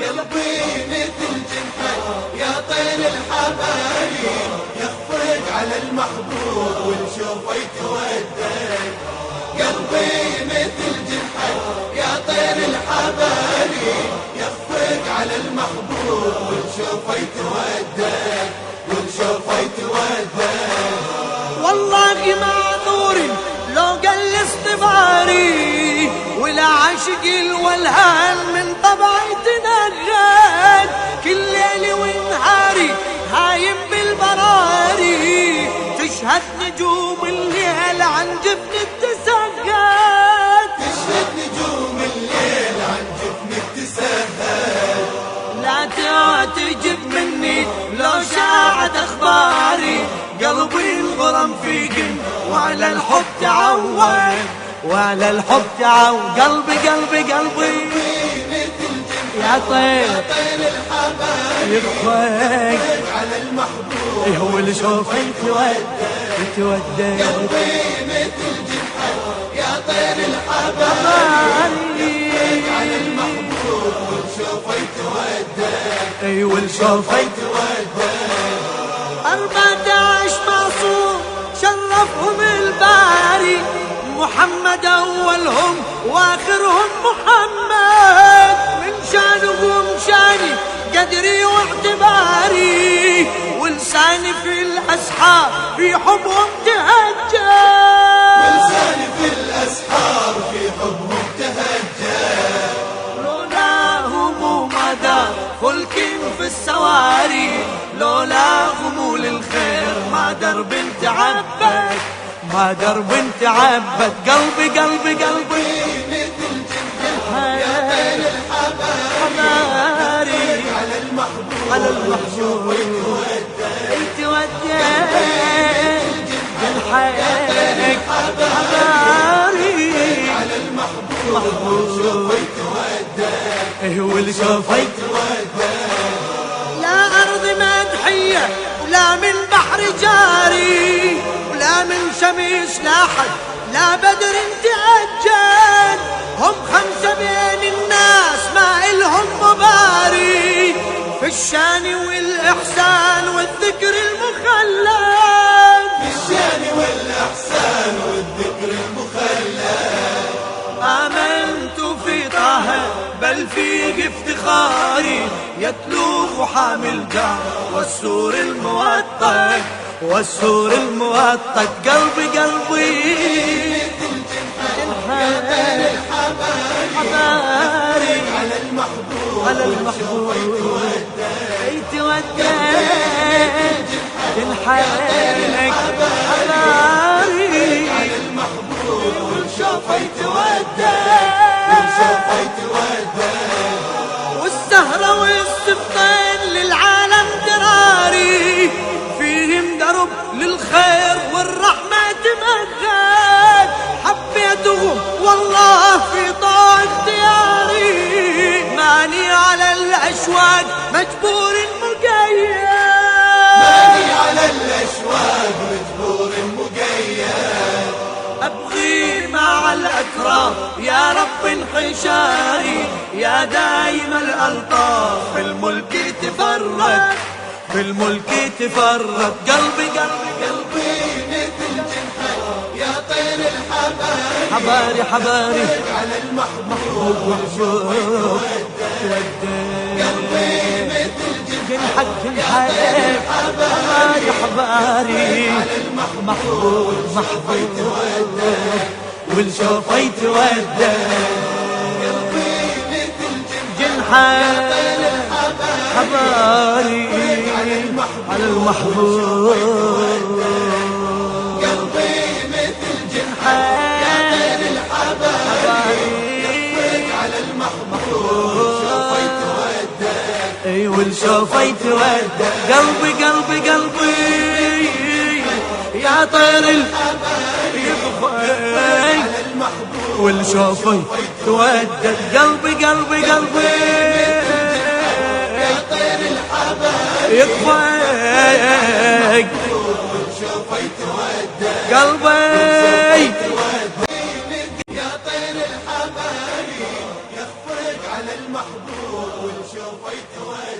قلبي مثل جنحك يا طير الحبايب، يخفق على المحبوب ونشوفه يتودد. قلبي مثل جنحك يا طير الحبايب، يخفق على المحبوب ونشوفه يتودد، ونشوفه يتودد. والله معذوري لو قل اصطباري، ولا عاشق الولهان من طبعي تنغد. كل ليلي ونهاري هايم بالبراري، تشهد نجوم الليل عن جفن تسهد، تشهد نجوم الليل عن جفن تسهد. لا تعتجب مني لو شاعت اخباري، قلبي الغرم في قلبي وعلى الحب تعود، وعلى الحب تعود. قلبي قلبي قلبي يا طير الحبايب، يخفق على المحبوب هو اللي شوفه يتودد. قلبي مثل جنحك يا طير الحبايب، على المحبوب ونشوفه يتودد، ايوه اللي شوفه يتودد. 14 معصوم شرفهم الباري، محمد أولهم وآخرهم محمد. من شانهم شاني قدري واعتباري، ولساني في الأسحار في حبهم تهجر، ولساني في الأسحار في حبهم تهجر. لولاهم ما دار فلك في السواري، لولاهم للخير ما درب تعبد، ما درب تعبد. قلبي قلبي قلبي مثل جنحك يا طير الحبايب، على المحبوب على المحبوب يتودد. جنحك حباري، على المحبوب ونشوفه يتودد، هو اللي شوفه يتودد. لا أرض مدحية ولا من بحر جاري، ولا من شمس لاحد لا بدر تأجل. هم 5 بين الناس ما إلهم مباري، في الشان والإحسان والذكر المخلد، في الشان والإحسان والذكر المخلد. آمنت في طه بل فيه افتخاري، يتلوه حامل جار والسور الموطد، والسور الموطد. قلبي قلبي حباري، حباري على المحبوب على المحبوب يتودد. جنحك حباري، على المحبوب ونشوفه يتودد، ونشوفه يتودد. والسهرة والسبطين للعالم دراري، فيهم درب للخير والرحمة تمهد. حبيتهم والله في طاعة اختياري، ماني على الأشواق مجبور مقيد، ماني على الأشواق مجبور مقيد. أبغي مع الأكرام يا رب انحشاري، يا دايم الألطاف في الملك تفرد، في الملك تفرد. قلبي قلبي قلبي مثل جنحك يا طير الحبايب، حباري حباري على المحبوب ونشوفه يتودد. قلبي مثل جنحك جنحك حباري حباري، على المحبوب محبوب محبوب والشوفه يتودد. قلبي مثل جنحك حباري على المحبوب. قلبي مثل جنحك الحبايب، على المحبوب ونشوفه يتودد، ايوه الشوفه يتودد. قلبي قلبي قلبي يا طير الحبايب، والشوفي تودد قلبي قلبي قلبي يا طير الحبايب يكفيك والشوفي تودد قلبي يا طير الحبايب يخفق على المحبوب والشوفي تودد